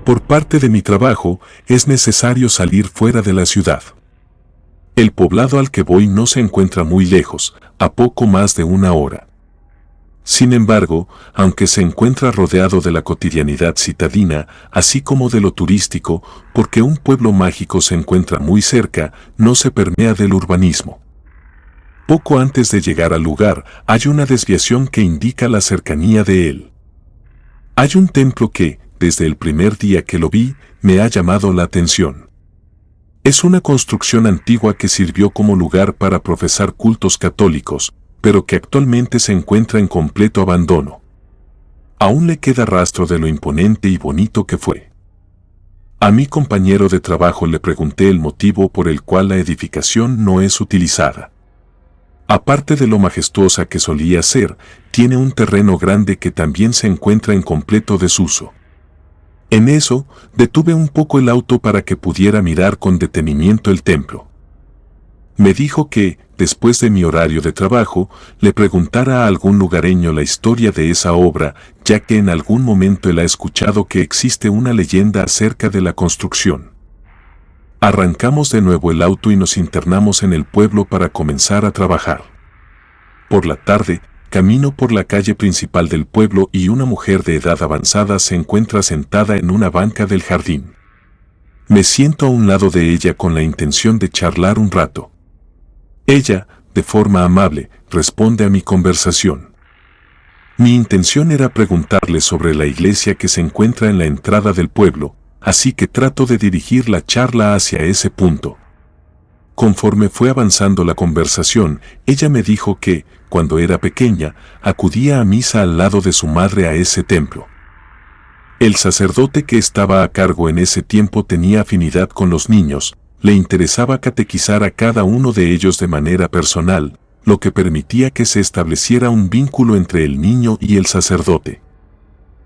Por parte de mi trabajo, es necesario salir fuera de la ciudad. El poblado al que voy no se encuentra muy lejos, a poco más de 1 hora. Sin embargo, aunque se encuentra rodeado de la cotidianidad citadina, así como de lo turístico, porque un pueblo mágico se encuentra muy cerca, no se permea del urbanismo. Poco antes de llegar al lugar, hay una desviación que indica la cercanía de él. Hay un templo que, desde el primer día que lo vi, me ha llamado la atención. Es una construcción antigua que sirvió como lugar para profesar cultos católicos, pero que actualmente se encuentra en completo abandono. Aún le queda rastro de lo imponente y bonito que fue. A mi compañero de trabajo le pregunté el motivo por el cual la edificación no es utilizada. Aparte de lo majestuosa que solía ser, tiene un terreno grande que también se encuentra en completo desuso. En eso, detuve un poco el auto para que pudiera mirar con detenimiento el templo. Me dijo que, después de mi horario de trabajo, le preguntara a algún lugareño la historia de esa obra, ya que en algún momento él ha escuchado que existe una leyenda acerca de la construcción. Arrancamos de nuevo el auto y nos internamos en el pueblo para comenzar a trabajar. Por la tarde, camino por la calle principal del pueblo y una mujer de edad avanzada se encuentra sentada en una banca del jardín. Me siento a un lado de ella con la intención de charlar un rato. Ella, de forma amable, responde a mi conversación. Mi intención era preguntarle sobre la iglesia que se encuentra en la entrada del pueblo, así que trato de dirigir la charla hacia ese punto. Conforme fue avanzando la conversación, ella me dijo que, cuando era pequeña, acudía a misa al lado de su madre a ese templo. El sacerdote que estaba a cargo en ese tiempo tenía afinidad con los niños, le interesaba catequizar a cada uno de ellos de manera personal, lo que permitía que se estableciera un vínculo entre el niño y el sacerdote.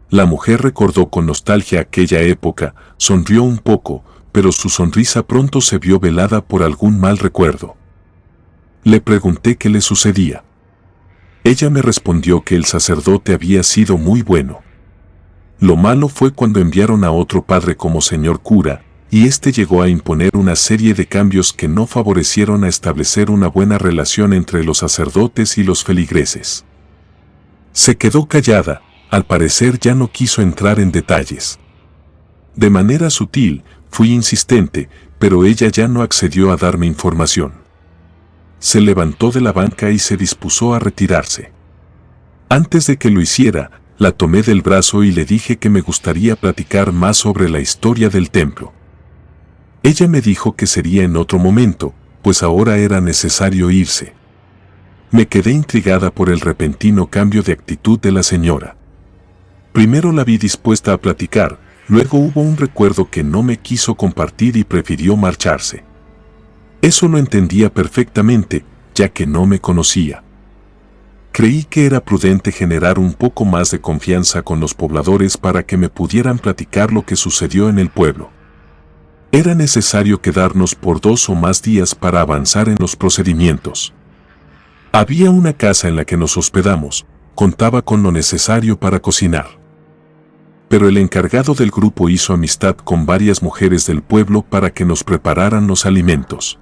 La mujer recordó con nostalgia aquella época, sonrió un poco, pero su sonrisa pronto se vio velada por algún mal recuerdo. Le pregunté qué le sucedía. Ella me respondió que el sacerdote había sido muy bueno. Lo malo fue cuando enviaron a otro padre como señor cura, y éste llegó a imponer una serie de cambios que no favorecieron a establecer una buena relación entre los sacerdotes y los feligreses. Se quedó callada, al parecer ya no quiso entrar en detalles. De manera sutil, fui insistente, pero ella ya no accedió a darme información. Se levantó de la banca y se dispuso a retirarse. Antes de que lo hiciera, la tomé del brazo y le dije que me gustaría platicar más sobre la historia del templo. Ella me dijo que sería en otro momento, pues ahora era necesario irse. Me quedé intrigada por el repentino cambio de actitud de la señora. Primero la vi dispuesta a platicar, luego hubo un recuerdo que no me quiso compartir y prefirió marcharse. Eso lo entendía perfectamente, ya que no me conocía. Creí que era prudente generar un poco más de confianza con los pobladores para que me pudieran platicar lo que sucedió en el pueblo. Era necesario quedarnos por 2 o más días para avanzar en los procedimientos. Había una casa en la que nos hospedamos, contaba con lo necesario para cocinar. Pero el encargado del grupo hizo amistad con varias mujeres del pueblo para que nos prepararan los alimentos.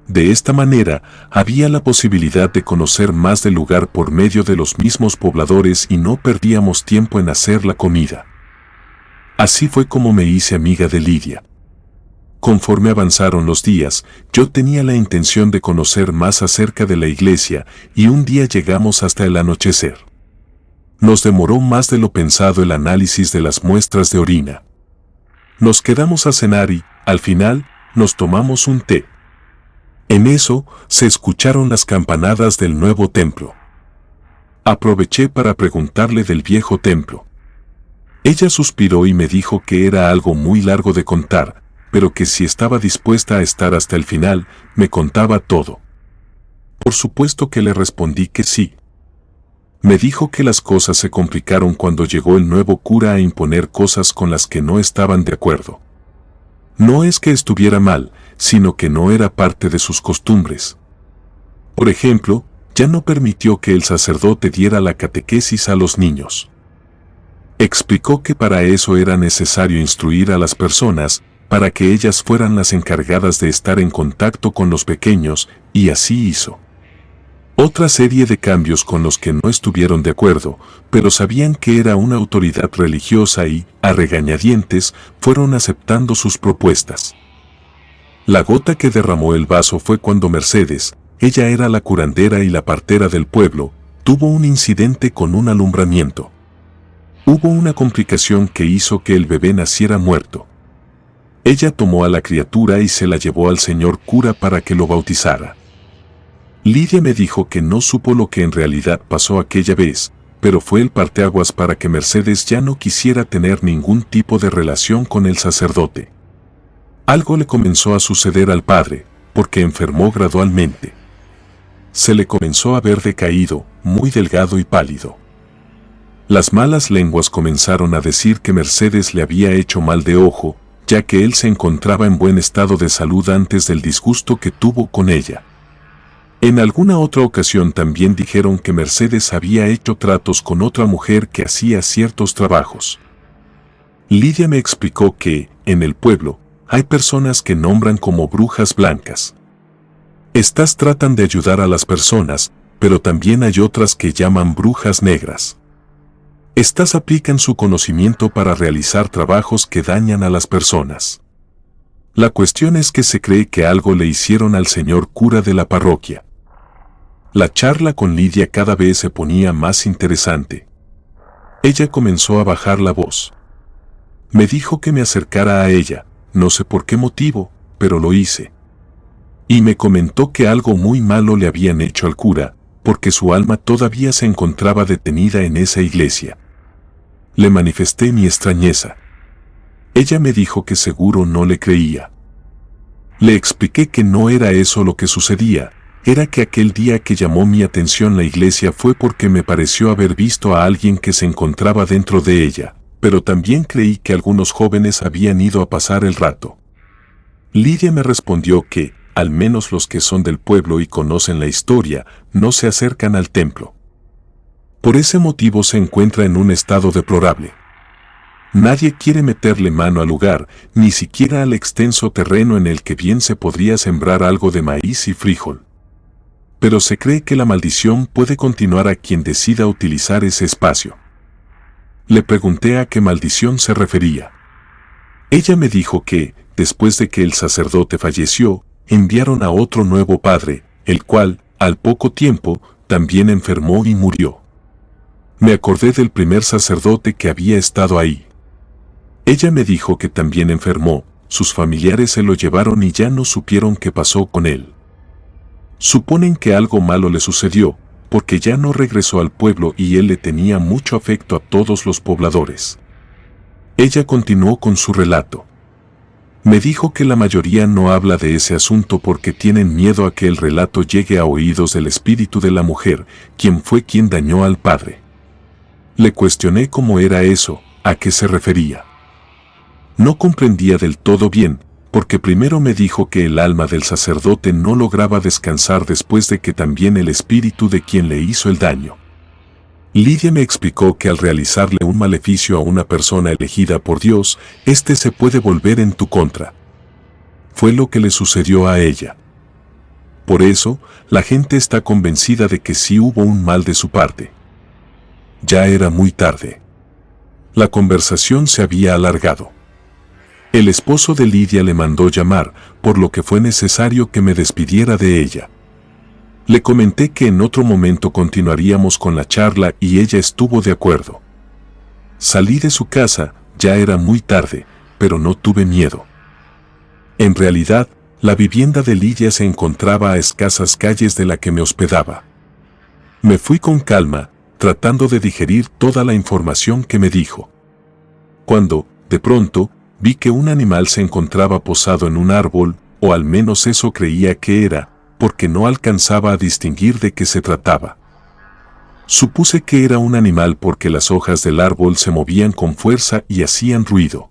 De esta manera, había la posibilidad de conocer más del lugar por medio de los mismos pobladores y no perdíamos tiempo en hacer la comida. Así fue como me hice amiga de Lidia. Conforme avanzaron los días, yo tenía la intención de conocer más acerca de la iglesia y un día llegamos hasta el anochecer. Nos demoró más de lo pensado el análisis de las muestras de orina. Nos quedamos a cenar y, al final, nos tomamos un té. En eso, se escucharon las campanadas del nuevo templo. Aproveché para preguntarle del viejo templo. Ella suspiró y me dijo que era algo muy largo de contar, pero que si estaba dispuesta a estar hasta el final, me contaba todo. Por supuesto que le respondí que sí. Me dijo que las cosas se complicaron cuando llegó el nuevo cura a imponer cosas con las que no estaban de acuerdo. No es que estuviera mal, sino que no era parte de sus costumbres. Por ejemplo, ya no permitió que el sacerdote diera la catequesis a los niños. Explicó que para eso era necesario instruir a las personas, para que ellas fueran las encargadas de estar en contacto con los pequeños, y así hizo. Otra serie de cambios con los que no estuvieron de acuerdo, pero sabían que era una autoridad religiosa y, a regañadientes, fueron aceptando sus propuestas. La gota que derramó el vaso fue cuando Mercedes, ella era la curandera y la partera del pueblo, tuvo un incidente con un alumbramiento. Hubo una complicación que hizo que el bebé naciera muerto. Ella tomó a la criatura y se la llevó al señor cura para que lo bautizara. Lidia me dijo que no supo lo que en realidad pasó aquella vez, pero fue el parteaguas para que Mercedes ya no quisiera tener ningún tipo de relación con el sacerdote. Algo le comenzó a suceder al padre, porque enfermó gradualmente. Se le comenzó a ver decaído, muy delgado y pálido. Las malas lenguas comenzaron a decir que Mercedes le había hecho mal de ojo, ya que él se encontraba en buen estado de salud antes del disgusto que tuvo con ella. En alguna otra ocasión también dijeron que Mercedes había hecho tratos con otra mujer que hacía ciertos trabajos. Lidia me explicó que, en el pueblo, hay personas que nombran como brujas blancas. Estas tratan de ayudar a las personas, pero también hay otras que llaman brujas negras. Estas aplican su conocimiento para realizar trabajos que dañan a las personas. La cuestión es que se cree que algo le hicieron al señor cura de la parroquia. La charla con Lidia cada vez se ponía más interesante. Ella comenzó a bajar la voz. Me dijo que me acercara a ella, no sé por qué motivo, pero lo hice. Y me comentó que algo muy malo le habían hecho al cura, porque su alma todavía se encontraba detenida en esa iglesia. Le manifesté mi extrañeza. Ella me dijo que seguro no le creía. Le expliqué que no era eso lo que sucedía, era que aquel día que llamó mi atención la iglesia fue porque me pareció haber visto a alguien que se encontraba dentro de ella, pero también creí que algunos jóvenes habían ido a pasar el rato. Lidia me respondió que, al menos los que son del pueblo y conocen la historia, no se acercan al templo. Por ese motivo se encuentra en un estado deplorable. Nadie quiere meterle mano al lugar, ni siquiera al extenso terreno en el que bien se podría sembrar algo de maíz y frijol. Pero se cree que la maldición puede continuar a quien decida utilizar ese espacio. Le pregunté a qué maldición se refería. Ella me dijo que, después de que el sacerdote falleció, enviaron a otro nuevo padre, el cual, al poco tiempo, también enfermó y murió. Me acordé del primer sacerdote que había estado ahí. Ella me dijo que también enfermó, sus familiares se lo llevaron y ya no supieron qué pasó con él. Suponen que algo malo le sucedió, porque ya no regresó al pueblo y él le tenía mucho afecto a todos los pobladores. Ella continuó con su relato. Me dijo que la mayoría no habla de ese asunto porque tienen miedo a que el relato llegue a oídos del espíritu de la mujer, quien fue quien dañó al padre. Le cuestioné cómo era eso, a qué se refería. No comprendía del todo bien, porque primero me dijo que el alma del sacerdote no lograba descansar después de que también el espíritu de quien le hizo el daño. Lidia me explicó que al realizarle un maleficio a una persona elegida por Dios, éste se puede volver en tu contra. Fue lo que le sucedió a ella. Por eso, la gente está convencida de que sí hubo un mal de su parte. Ya era muy tarde. La conversación se había alargado. El esposo de Lidia le mandó llamar, por lo que fue necesario que me despidiera de ella. Le comenté que en otro momento continuaríamos con la charla y ella estuvo de acuerdo. Salí de su casa, ya era muy tarde, pero no tuve miedo. En realidad, la vivienda de Lidia se encontraba a escasas calles de la que me hospedaba. Me fui con calma, tratando de digerir toda la información que me dijo. Cuando, de pronto, vi que un animal se encontraba posado en un árbol, o al menos eso creía que era, porque no alcanzaba a distinguir de qué se trataba. Supuse que era un animal porque las hojas del árbol se movían con fuerza y hacían ruido.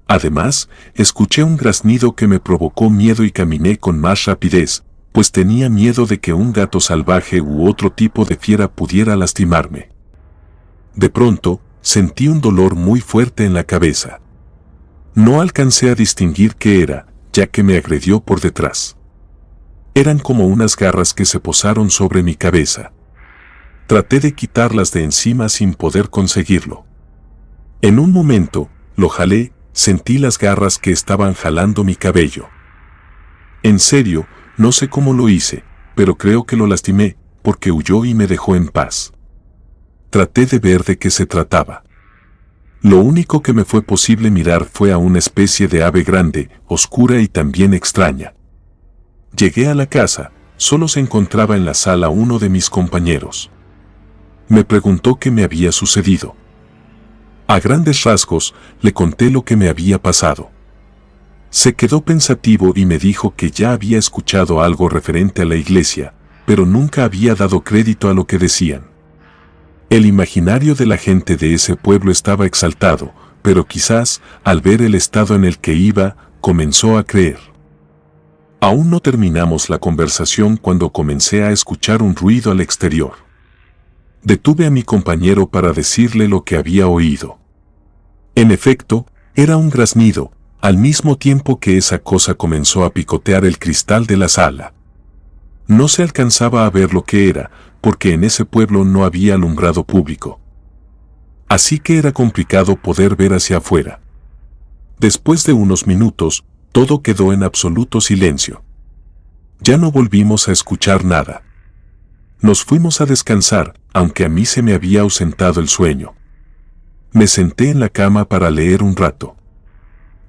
Además, escuché un graznido que me provocó miedo y caminé con más rapidez, pues tenía miedo de que un gato salvaje u otro tipo de fiera pudiera lastimarme. De pronto, sentí un dolor muy fuerte en la cabeza. No alcancé a distinguir qué era, ya que me agredió por detrás. Eran como unas garras que se posaron sobre mi cabeza. Traté de quitarlas de encima sin poder conseguirlo. En un momento, lo jalé, sentí las garras que estaban jalando mi cabello. En serio, no sé cómo lo hice, pero creo que lo lastimé, porque huyó y me dejó en paz. Traté de ver de qué se trataba. Lo único que me fue posible mirar fue a una especie de ave grande, oscura y también extraña. Llegué a la casa, solo se encontraba en la sala uno de mis compañeros. Me preguntó qué me había sucedido. A grandes rasgos, le conté lo que me había pasado. Se quedó pensativo y me dijo que ya había escuchado algo referente a la iglesia, pero nunca había dado crédito a lo que decían. El imaginario de la gente de ese pueblo estaba exaltado, pero quizás, al ver el estado en el que iba, comenzó a creer. Aún no terminamos la conversación cuando comencé a escuchar un ruido al exterior. Detuve a mi compañero para decirle lo que había oído. En efecto, era un graznido, al mismo tiempo que esa cosa comenzó a picotear el cristal de la sala. No se alcanzaba a ver lo que era, porque en ese pueblo no había alumbrado público. Así que era complicado poder ver hacia afuera. Después de unos minutos, todo quedó en absoluto silencio. Ya no volvimos a escuchar nada. Nos fuimos a descansar, aunque a mí se me había ausentado el sueño. Me senté en la cama para leer un rato.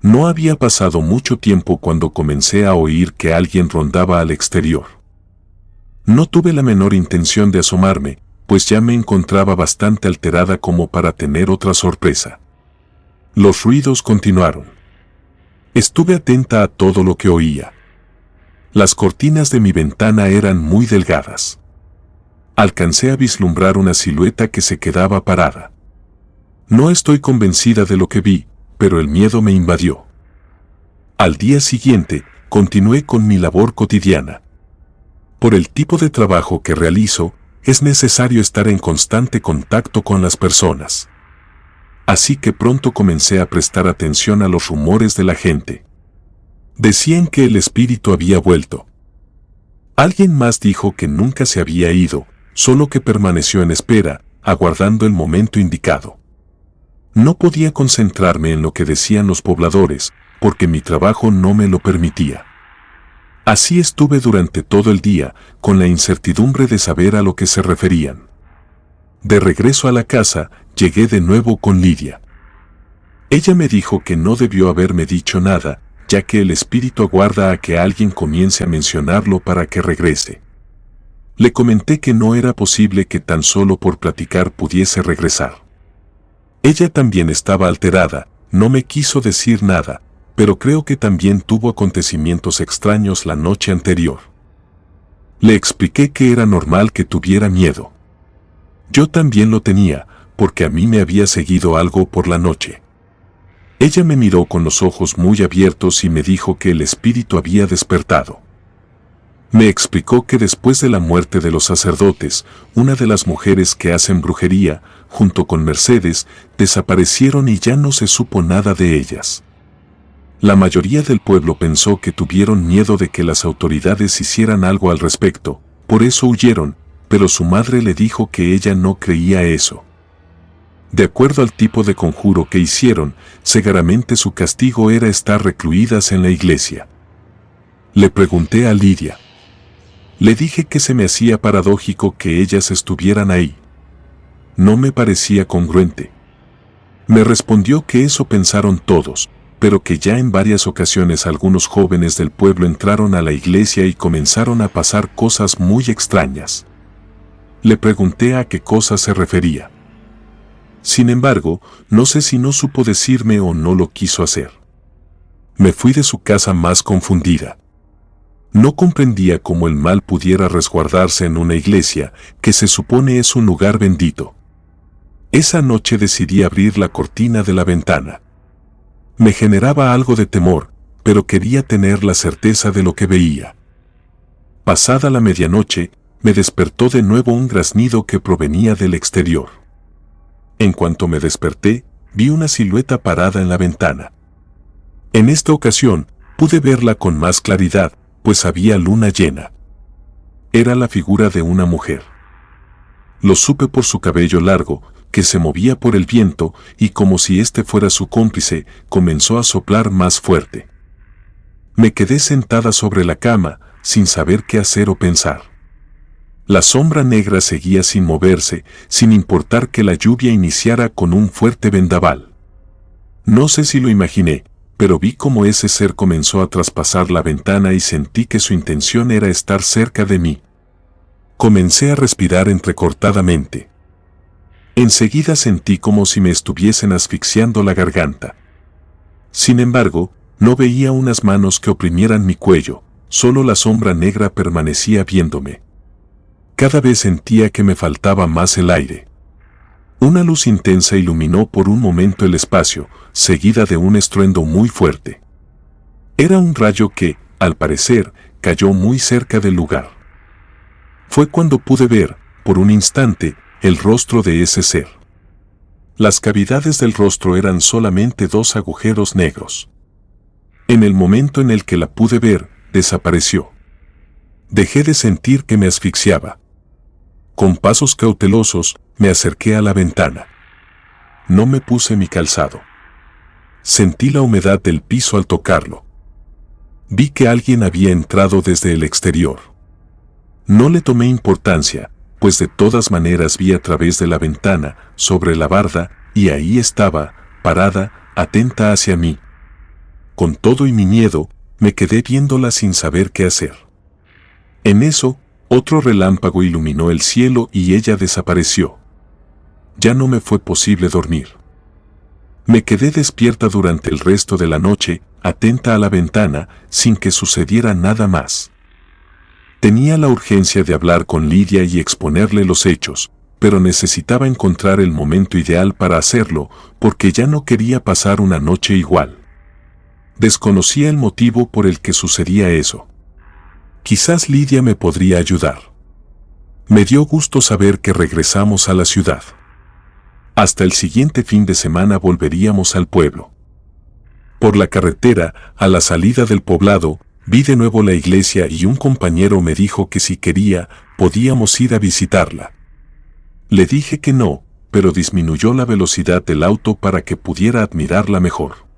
No había pasado mucho tiempo cuando comencé a oír que alguien rondaba al exterior. No tuve la menor intención de asomarme, pues ya me encontraba bastante alterada como para tener otra sorpresa. Los ruidos continuaron. Estuve atenta a todo lo que oía. Las cortinas de mi ventana eran muy delgadas. Alcancé a vislumbrar una silueta que se quedaba parada. No estoy convencida de lo que vi, pero el miedo me invadió. Al día siguiente, continué con mi labor cotidiana. Por el tipo de trabajo que realizo, es necesario estar en constante contacto con las personas. Así que pronto comencé a prestar atención a los rumores de la gente. Decían que el espíritu había vuelto. Alguien más dijo que nunca se había ido, solo que permaneció en espera, aguardando el momento indicado. No podía concentrarme en lo que decían los pobladores, porque mi trabajo no me lo permitía. Así estuve durante todo el día, con la incertidumbre de saber a lo que se referían. De regreso a la casa, llegué de nuevo con Lidia. Ella me dijo que no debió haberme dicho nada, ya que el espíritu aguarda a que alguien comience a mencionarlo para que regrese. Le comenté que no era posible que tan solo por platicar pudiese regresar. Ella también estaba alterada, no me quiso decir nada, pero creo que también tuvo acontecimientos extraños la noche anterior. Le expliqué que era normal que tuviera miedo. Yo también lo tenía, porque a mí me había seguido algo por la noche. Ella me miró con los ojos muy abiertos y me dijo que el espíritu había despertado. Me explicó que después de la muerte de los sacerdotes, una de las mujeres que hacen brujería, junto con Mercedes, desaparecieron y ya no se supo nada de ellas. La mayoría del pueblo pensó que tuvieron miedo de que las autoridades hicieran algo al respecto, por eso huyeron, pero su madre le dijo que ella no creía eso. De acuerdo al tipo de conjuro que hicieron, seguramente su castigo era estar recluidas en la iglesia. Le pregunté a Lidia. Le dije que se me hacía paradójico que ellas estuvieran ahí. No me parecía congruente. Me respondió que eso pensaron todos, pero que ya en varias ocasiones algunos jóvenes del pueblo entraron a la iglesia y comenzaron a pasar cosas muy extrañas. Le pregunté a qué cosas se refería. Sin embargo, no sé si no supo decirme o no lo quiso hacer. Me fui de su casa más confundida. No comprendía cómo el mal pudiera resguardarse en una iglesia, que se supone es un lugar bendito. Esa noche decidí abrir la cortina de la ventana. Me generaba algo de temor, pero quería tener la certeza de lo que veía. Pasada la medianoche, me despertó de nuevo un graznido que provenía del exterior. En cuanto me desperté, vi una silueta parada en la ventana. En esta ocasión, pude verla con más claridad, pues había luna llena. Era la figura de una mujer. Lo supe por su cabello largo, que se movía por el viento, y como si este fuera su cómplice, comenzó a soplar más fuerte. Me quedé sentada sobre la cama, sin saber qué hacer o pensar. La sombra negra seguía sin moverse, sin importar que la lluvia iniciara con un fuerte vendaval. No sé si lo imaginé, pero vi cómo ese ser comenzó a traspasar la ventana y sentí que su intención era estar cerca de mí. Comencé a respirar entrecortadamente. Enseguida sentí como si me estuviesen asfixiando la garganta. Sin embargo, no veía unas manos que oprimieran mi cuello, solo la sombra negra permanecía viéndome. Cada vez sentía que me faltaba más el aire. Una luz intensa iluminó por un momento el espacio, seguida de un estruendo muy fuerte. Era un rayo que, al parecer, cayó muy cerca del lugar. Fue cuando pude ver, por un instante, el rostro de ese ser. Las cavidades del rostro eran solamente 2 agujeros negros. En el momento en el que la pude ver, desapareció. Dejé de sentir que me asfixiaba. Con pasos cautelosos, me acerqué a la ventana. No me puse mi calzado. Sentí la humedad del piso al tocarlo. Vi que alguien había entrado desde el exterior. No le tomé importancia, pues de todas maneras vi a través de la ventana, sobre la barda, y ahí estaba, parada, atenta hacia mí. Con todo y mi miedo, me quedé viéndola sin saber qué hacer. En eso, otro relámpago iluminó el cielo y ella desapareció. Ya no me fue posible dormir. Me quedé despierta durante el resto de la noche, atenta a la ventana, sin que sucediera nada más. Tenía la urgencia de hablar con Lidia y exponerle los hechos, pero necesitaba encontrar el momento ideal para hacerlo, porque ya no quería pasar una noche igual. Desconocía el motivo por el que sucedía eso. Quizás Lidia me podría ayudar. Me dio gusto saber que regresamos a la ciudad. Hasta el siguiente fin de semana volveríamos al pueblo. Por la carretera, a la salida del poblado, vi de nuevo la iglesia y un compañero me dijo que si quería, podíamos ir a visitarla. Le dije que no, pero disminuyó la velocidad del auto para que pudiera admirarla mejor.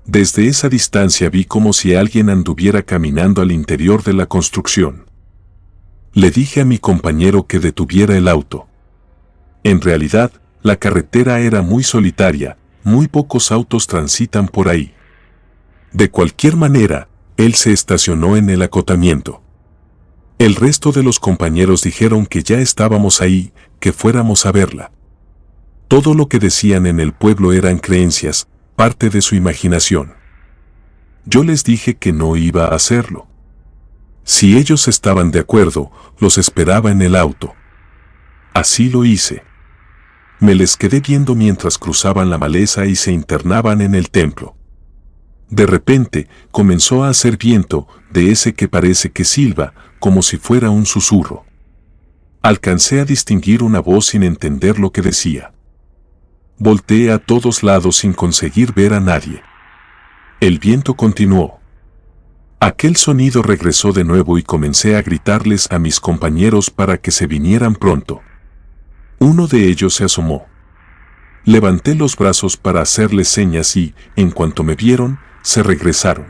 Desde esa distancia vi como si alguien anduviera caminando al interior de la construcción. Le dije a mi compañero que detuviera el auto. En realidad, la carretera era muy solitaria, muy pocos autos transitan por ahí. De cualquier manera, él se estacionó en el acotamiento. El resto de los compañeros dijeron que ya estábamos ahí, que fuéramos a verla. Todo lo que decían en el pueblo eran creencias, parte de su imaginación. Yo les dije que no iba a hacerlo. Si ellos estaban de acuerdo, los esperaba en el auto. Así lo hice. Me les quedé viendo mientras cruzaban la maleza y se internaban en el templo. De repente, comenzó a hacer viento, de ese que parece que silba, como si fuera un susurro. Alcancé a distinguir una voz sin entender lo que decía. Volteé a todos lados sin conseguir ver a nadie. El viento continuó. Aquel sonido regresó de nuevo y comencé a gritarles a mis compañeros para que se vinieran pronto. Uno de ellos se asomó. Levanté los brazos para hacerles señas y, en cuanto me vieron, se regresaron.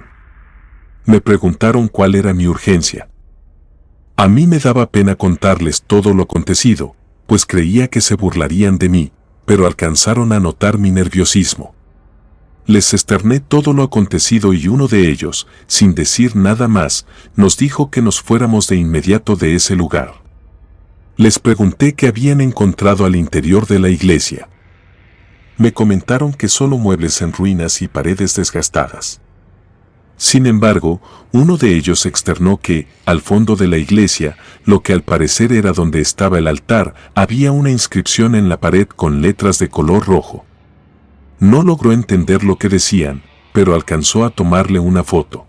Me preguntaron cuál era mi urgencia. A mí me daba pena contarles todo lo acontecido, pues creía que se burlarían de mí, pero alcanzaron a notar mi nerviosismo. Les externé todo lo acontecido y uno de ellos, sin decir nada más, nos dijo que nos fuéramos de inmediato de ese lugar. Les pregunté qué habían encontrado al interior de la iglesia. Me comentaron que solo muebles en ruinas y paredes desgastadas. Sin embargo, uno de ellos externó que, al fondo de la iglesia, lo que al parecer era donde estaba el altar, había una inscripción en la pared con letras de color rojo. No logró entender lo que decían, pero alcanzó a tomarle una foto.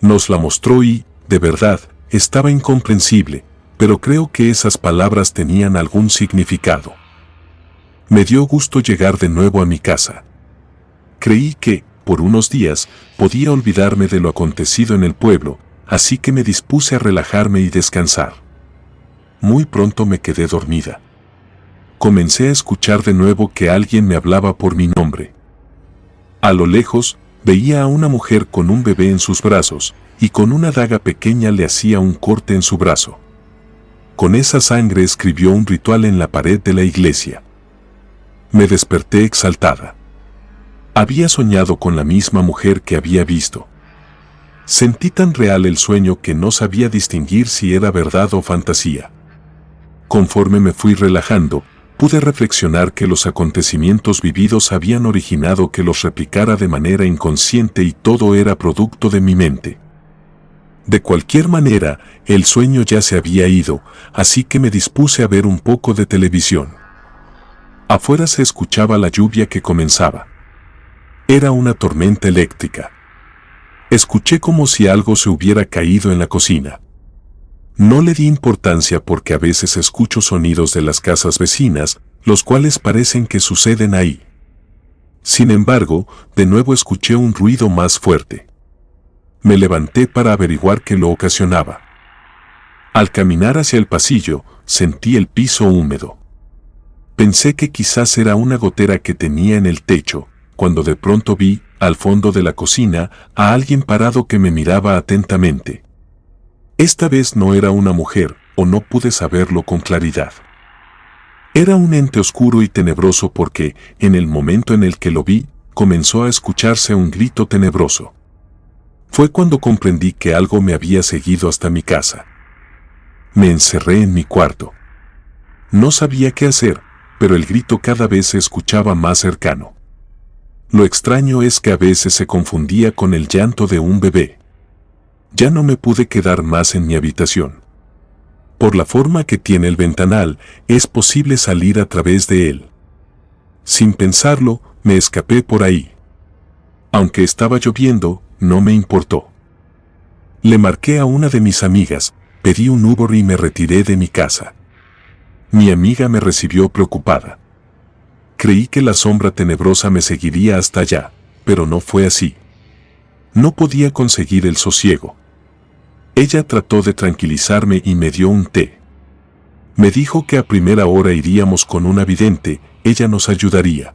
Nos la mostró y, de verdad, estaba incomprensible, pero creo que esas palabras tenían algún significado. Me dio gusto llegar de nuevo a mi casa. Creí que, por unos días, podía olvidarme de lo acontecido en el pueblo, así que me dispuse a relajarme y descansar. Muy pronto me quedé dormida. Comencé a escuchar de nuevo que alguien me hablaba por mi nombre. A lo lejos, veía a una mujer con un bebé en sus brazos, y con una daga pequeña le hacía un corte en su brazo. Con esa sangre escribió un ritual en la pared de la iglesia. Me desperté exaltada. Había soñado con la misma mujer que había visto. Sentí tan real el sueño que no sabía distinguir si era verdad o fantasía. Conforme me fui relajando, pude reflexionar que los acontecimientos vividos habían originado que los replicara de manera inconsciente y todo era producto de mi mente. De cualquier manera, el sueño ya se había ido, así que me dispuse a ver un poco de televisión. Afuera se escuchaba la lluvia que comenzaba. Era una tormenta eléctrica. Escuché como si algo se hubiera caído en la cocina. No le di importancia porque a veces escucho sonidos de las casas vecinas, los cuales parecen que suceden ahí. Sin embargo, de nuevo escuché un ruido más fuerte. Me levanté para averiguar qué lo ocasionaba. Al caminar hacia el pasillo, sentí el piso húmedo. Pensé que quizás era una gotera que tenía en el techo, cuando de pronto vi, al fondo de la cocina, a alguien parado que me miraba atentamente. Esta vez no era una mujer, o no pude saberlo con claridad. Era un ente oscuro y tenebroso porque, en el momento en el que lo vi, comenzó a escucharse un grito tenebroso. Fue cuando comprendí que algo me había seguido hasta mi casa. Me encerré en mi cuarto. No sabía qué hacer, pero el grito cada vez se escuchaba más cercano. Lo extraño es que a veces se confundía con el llanto de un bebé. Ya no me pude quedar más en mi habitación. Por la forma que tiene el ventanal, es posible salir a través de él. Sin pensarlo, me escapé por ahí. Aunque estaba lloviendo, no me importó. Le marqué a una de mis amigas, pedí un Uber y me retiré de mi casa. Mi amiga me recibió preocupada. Creí que la sombra tenebrosa me seguiría hasta allá, pero no fue así. No podía conseguir el sosiego. Ella trató de tranquilizarme y me dio un té. Me dijo que a primera hora iríamos con una vidente, ella nos ayudaría.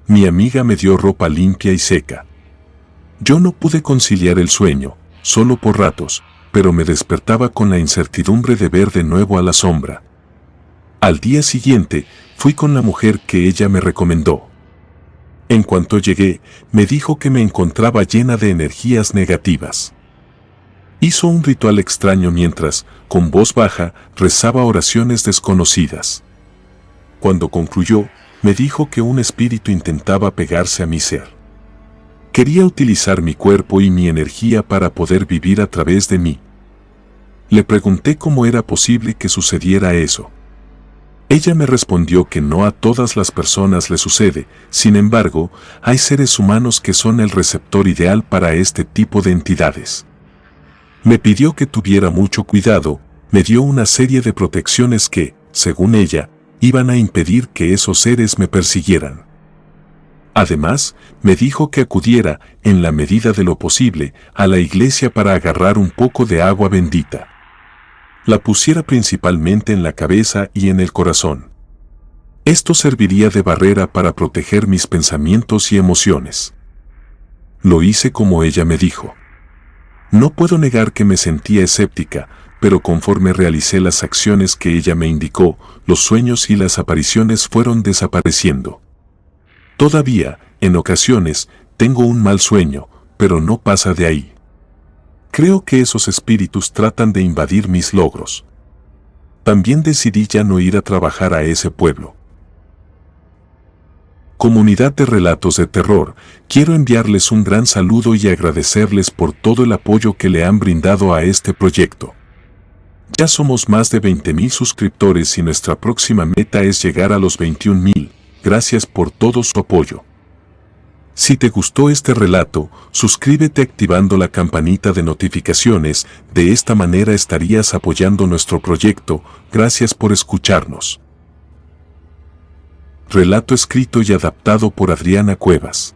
Mi amiga me dio ropa limpia y seca. Yo no pude conciliar el sueño, solo por ratos, pero me despertaba con la incertidumbre de ver de nuevo a la sombra. Al día siguiente, fui con la mujer que ella me recomendó. En cuanto llegué, me dijo que me encontraba llena de energías negativas. Hizo un ritual extraño mientras, con voz baja, rezaba oraciones desconocidas. Cuando concluyó, me dijo que un espíritu intentaba pegarse a mi ser. Quería utilizar mi cuerpo y mi energía para poder vivir a través de mí. Le pregunté cómo era posible que sucediera eso. Ella me respondió que no a todas las personas le sucede, sin embargo, hay seres humanos que son el receptor ideal para este tipo de entidades. Me pidió que tuviera mucho cuidado, me dio una serie de protecciones que, según ella, iban a impedir que esos seres me persiguieran. Además, me dijo que acudiera, en la medida de lo posible, a la iglesia para agarrar un poco de agua bendita. La pusiera principalmente en la cabeza y en el corazón. Esto serviría de barrera para proteger mis pensamientos y emociones. Lo hice como ella me dijo. No puedo negar que me sentía escéptica, pero conforme realicé las acciones que ella me indicó, los sueños y las apariciones fueron desapareciendo. Todavía, en ocasiones, tengo un mal sueño, pero no pasa de ahí. Creo que esos espíritus tratan de invadir mis logros. También decidí ya no ir a trabajar a ese pueblo. Comunidad de Relatos de Terror, quiero enviarles un gran saludo y agradecerles por todo el apoyo que le han brindado a este proyecto. Ya somos más de 20,000 suscriptores y nuestra próxima meta es llegar a los 21,000. Gracias por todo su apoyo. Si te gustó este relato, suscríbete activando la campanita de notificaciones, de esta manera estarías apoyando nuestro proyecto. Gracias por escucharnos. Relato escrito y adaptado por Adriana Cuevas.